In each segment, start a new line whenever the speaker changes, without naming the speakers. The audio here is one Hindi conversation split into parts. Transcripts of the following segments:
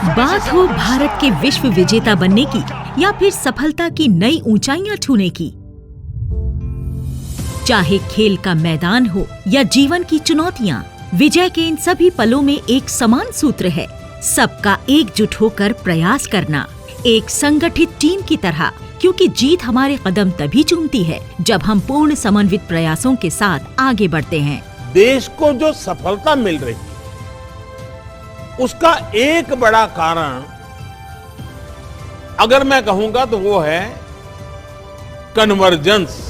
बात हो भारत के विश्व विजेता बनने की या फिर सफलता की नई ऊंचाइयां छूने की, चाहे खेल का मैदान हो या जीवन की चुनौतियां, विजय के इन सभी पलों में एक समान सूत्र है, सबका एकजुट होकर प्रयास करना, एक संगठित टीम की तरह। क्योंकि जीत हमारे कदम तभी चूमती है जब हम पूर्ण समन्वित प्रयासों के साथ आगे बढ़ते हैं।
देश को जो सफलता मिल रही है उसका एक बड़ा कारण अगर मैं कहूंगा तो वो है कन्वर्जेंस।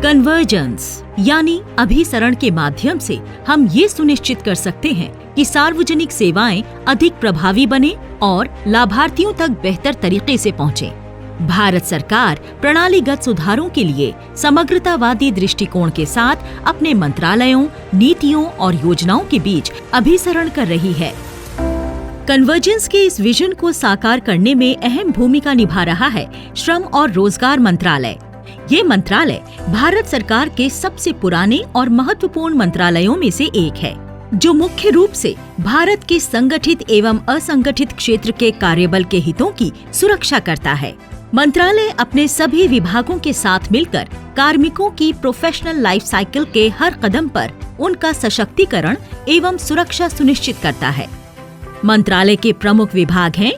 कन्वर्जेंस यानी अभिसरण के माध्यम से हम ये सुनिश्चित कर सकते हैं कि सार्वजनिक सेवाएं अधिक प्रभावी बने और लाभार्थियों तक बेहतर तरीके से पहुंचे। भारत सरकार प्रणालीगत सुधारों के लिए समग्रतावादी दृष्टिकोण के साथ अपने मंत्रालयों, नीतियों और योजनाओं के बीच अभिसरण कर रही है। कन्वर्जेंस के इस विजन को साकार करने में अहम भूमिका निभा रहा है श्रम और रोजगार मंत्रालय। ये मंत्रालय भारत सरकार के सबसे पुराने और महत्वपूर्ण मंत्रालयों में से एक है, जो मुख्य रूप से भारत के संगठित एवं असंगठित क्षेत्र के कार्यबल के हितों की सुरक्षा करता है। मंत्रालय अपने सभी विभागों के साथ मिलकर कार्मिकों की प्रोफेशनल लाइफ साइकिल के हर कदम पर उनका सशक्तिकरण एवं सुरक्षा सुनिश्चित करता है। मंत्रालय के प्रमुख विभाग हैं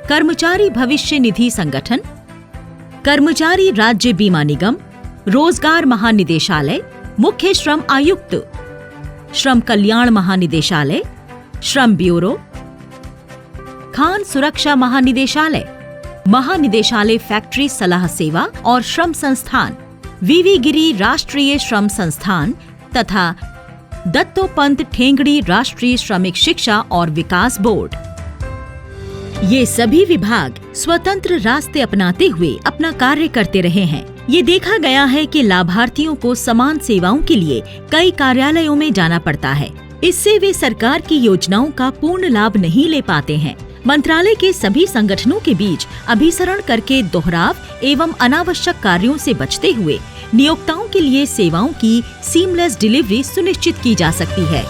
कर्मचारी भविष्य निधि संगठन, कर्मचारी राज्य बीमा निगम, रोजगार महानिदेशालय, मुख्य श्रम आयुक्त, श्रम कल्याण महानिदेशालय, श्रम ब्यूरो, खान सुरक्षा महानिदेशालय, महानिदेशालय फैक्ट्री सलाह सेवा और श्रम संस्थान, वीवी गिरी राष्ट्रीय श्रम संस्थान तथा दत्तोपंत ठेंगड़ी राष्ट्रीय श्रमिक शिक्षा और विकास बोर्ड। ये सभी विभाग स्वतंत्र रास्ते अपनाते हुए अपना कार्य करते रहे हैं। ये देखा गया है कि लाभार्थियों को समान सेवाओं के लिए कई कार्यालयों में जाना पड़ता है। इससे वे सरकार की योजनाओं का पूर्ण लाभ नहीं ले पाते हैं। मंत्रालय के सभी संगठनों के बीच अभिसरण करके दोहराव एवं अनावश्यक कार्यों से बचते हुए नियोक्ताओं के लिए सेवाओं की सीमलेस डिलीवरी सुनिश्चित की जा सकती है।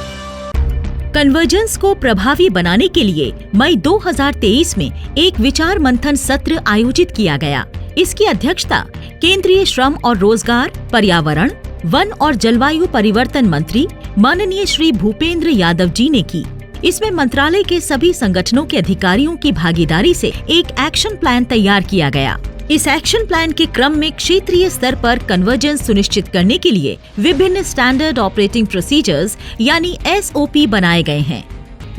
कन्वर्जेंस को प्रभावी बनाने के लिए मई 2023 में एक विचार मंथन सत्र आयोजित किया गया। इसकी अध्यक्षता केंद्रीय श्रम और रोजगार, पर्यावरण, वन और जलवायु परिवर्तन मंत्री माननीय श्री भूपेंद्र यादव जी ने की। इसमें मंत्रालय के सभी संगठनों के अधिकारियों की भागीदारी से एक एक्शन प्लान तैयार किया गया। इस एक्शन प्लान के क्रम में क्षेत्रीय स्तर पर कन्वर्जेंस सुनिश्चित करने के लिए विभिन्न स्टैंडर्ड ऑपरेटिंग प्रोसीजर्स यानी SOP बनाए गए हैं।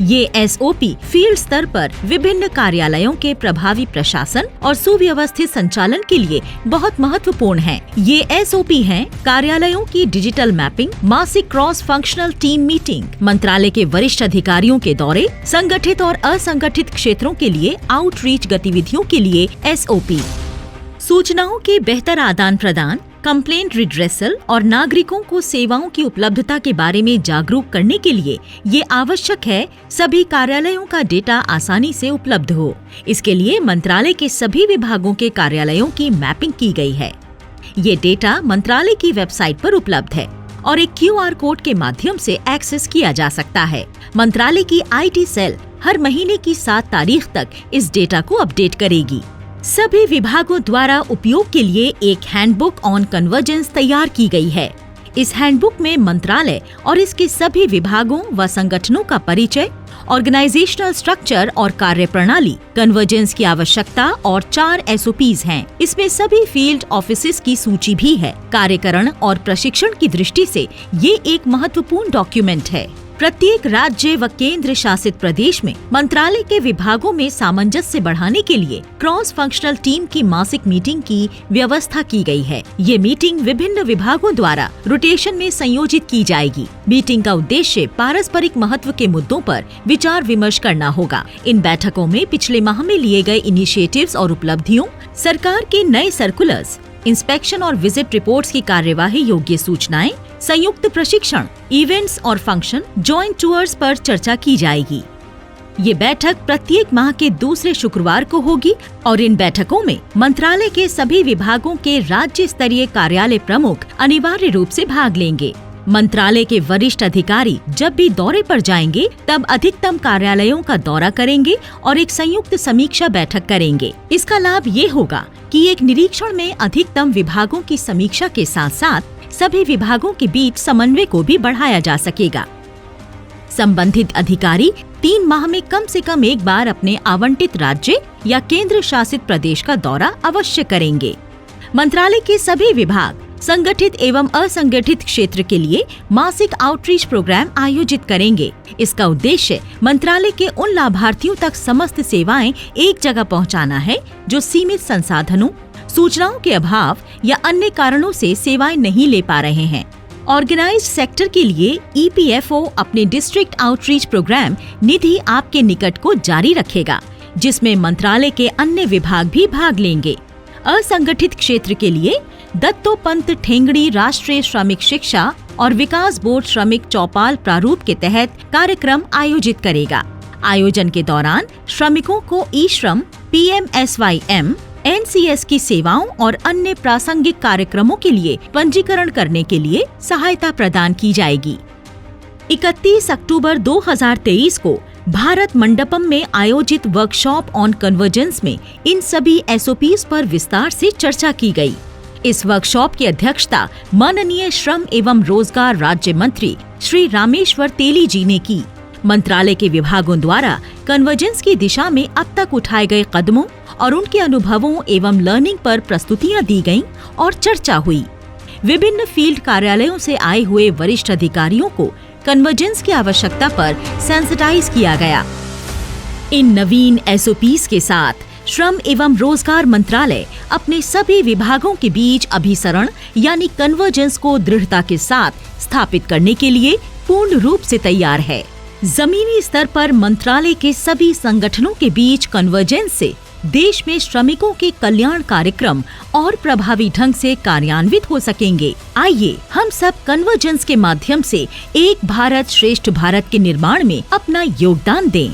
ये SOP फील्ड स्तर पर विभिन्न कार्यालयों के प्रभावी प्रशासन और सुव्यवस्थित संचालन के लिए बहुत महत्वपूर्ण हैं। ये SOP हैं कार्यालयों की डिजिटल मैपिंग, मासिक क्रॉस फंक्शनल टीम मीटिंग, मंत्रालय के वरिष्ठ अधिकारियों के दौरे, संगठित और असंगठित क्षेत्रों के लिए आउटरीच गतिविधियों के लिए SOP, सूचनाओं के बेहतर आदान प्रदान, कंप्लेंट रिड्रेसल और नागरिकों को सेवाओं की उपलब्धता के बारे में जागरूक करने के लिए ये आवश्यक है सभी कार्यालयों का डेटा आसानी से उपलब्ध हो। इसके लिए मंत्रालय के सभी विभागों के कार्यालयों की मैपिंग की गई है। ये डेटा मंत्रालय की वेबसाइट पर उपलब्ध है और एक QR कोड के माध्यम से एक्सेस किया जा सकता है। मंत्रालय की IT सेल हर महीने की 7 तारीख तक इस डेटा को अपडेट करेगी। सभी विभागों द्वारा उपयोग के लिए एक हैंडबुक ऑन कन्वर्जेंस तैयार की गई है। इस हैंडबुक में मंत्रालय और इसके सभी विभागों व संगठनों का परिचय, ऑर्गेनाइजेशनल स्ट्रक्चर और कार्यप्रणाली, कन्वर्जेंस की आवश्यकता और 4 SOPs हैं। इसमें सभी फील्ड ऑफिसेस की सूची भी है। कार्यकरण और प्रशिक्षण की दृष्टि से ये एक महत्वपूर्ण डॉक्यूमेंट है। प्रत्येक राज्य व केंद्र शासित प्रदेश में मंत्रालय के विभागों में सामंजस्य बढ़ाने के लिए क्रॉस फंक्शनल टीम की मासिक मीटिंग की व्यवस्था की गई है। ये मीटिंग विभिन्न विभागों द्वारा रोटेशन में संयोजित की जाएगी। मीटिंग का उद्देश्य पारस्परिक महत्व के मुद्दों पर विचार विमर्श करना होगा। इन बैठकों में पिछले माह में लिए गए इनिशिएटिव्स और उपलब्धियों, सरकार के नए सर्कुलर्स, इंस्पेक्शन और विजिट रिपोर्ट्स की कार्यवाही योग्य सूचनाएं, संयुक्त प्रशिक्षण, इवेंट्स और फंक्शन, जॉइंट टूर्स पर चर्चा की जाएगी। ये बैठक प्रत्येक माह के दूसरे शुक्रवार को होगी और इन बैठकों में मंत्रालय के सभी विभागों के राज्य स्तरीय कार्यालय प्रमुख अनिवार्य रूप से भाग लेंगे। मंत्रालय के वरिष्ठ अधिकारी जब भी दौरे पर जाएंगे तब अधिकतम कार्यालयों का दौरा करेंगे और एक संयुक्त समीक्षा बैठक करेंगे। इसका लाभ ये होगा कि एक निरीक्षण में अधिकतम विभागों की समीक्षा के साथ साथ सभी विभागों के बीच समन्वय को भी बढ़ाया जा सकेगा। संबंधित अधिकारी 3 माह में कम से कम एक बार अपने आवंटित राज्य या केंद्र शासित प्रदेश का दौरा अवश्य करेंगे। मंत्रालय के सभी विभाग संगठित एवं असंगठित क्षेत्र के लिए मासिक आउटरीच प्रोग्राम आयोजित करेंगे। इसका उद्देश्य मंत्रालय के उन लाभार्थियों तक समस्त सेवाएं एक जगह पहुंचाना है जो सीमित संसाधनों, सूचनाओं के अभाव या अन्य कारणों से सेवाएं नहीं ले पा रहे हैं। ऑर्गेनाइज्ड सेक्टर के लिए EPFO अपने डिस्ट्रिक्ट आउटरीच प्रोग्राम निधि आपके निकट को जारी रखेगा, जिसमें मंत्रालय के अन्य विभाग भी भाग लेंगे। असंगठित क्षेत्र के लिए दत्तोपंत ठेंगड़ी राष्ट्रीय श्रमिक शिक्षा और विकास बोर्ड श्रमिक चौपाल प्रारूप के तहत कार्यक्रम आयोजित करेगा। आयोजन के दौरान श्रमिकों को ई-श्रम, PMSYM, NCS की सेवाओं और अन्य प्रासंगिक कार्यक्रमों के लिए पंजीकरण करने के लिए सहायता प्रदान की जाएगी। 31 अक्टूबर 2023 को भारत मंडपम में आयोजित वर्कशॉप ऑन कन्वर्जेंस में इन सभी SOPs पर विस्तार से चर्चा की गई। इस वर्कशॉप की अध्यक्षता माननीय श्रम एवं रोजगार राज्य मंत्री श्री रामेश्वर तेली जी ने की। मंत्रालय के विभागों द्वारा कन्वर्जेंस की दिशा में अब तक उठाए गए कदमों और उनके अनुभवों एवं लर्निंग पर प्रस्तुतियां दी गईं और चर्चा हुई। विभिन्न फील्ड कार्यालयों से आए हुए वरिष्ठ अधिकारियों को कन्वर्जेंस की आवश्यकता पर सेंसिटाइज किया गया। इन नवीन SOPs के साथ श्रम एवं रोजगार मंत्रालय अपने सभी विभागों के बीच अभिसरण यानी कन्वर्जेंस को दृढ़ता के साथ स्थापित करने के लिए पूर्ण रूप से तैयार है। जमीनी स्तर पर मंत्रालय के सभी संगठनों के बीच कन्वर्जेंस से देश में श्रमिकों के कल्याण कार्यक्रम और प्रभावी ढंग से कार्यान्वित हो सकेंगे। आइए हम सब कन्वर्जेंस के माध्यम से एक भारत श्रेष्ठ भारत के निर्माण में अपना योगदान दें।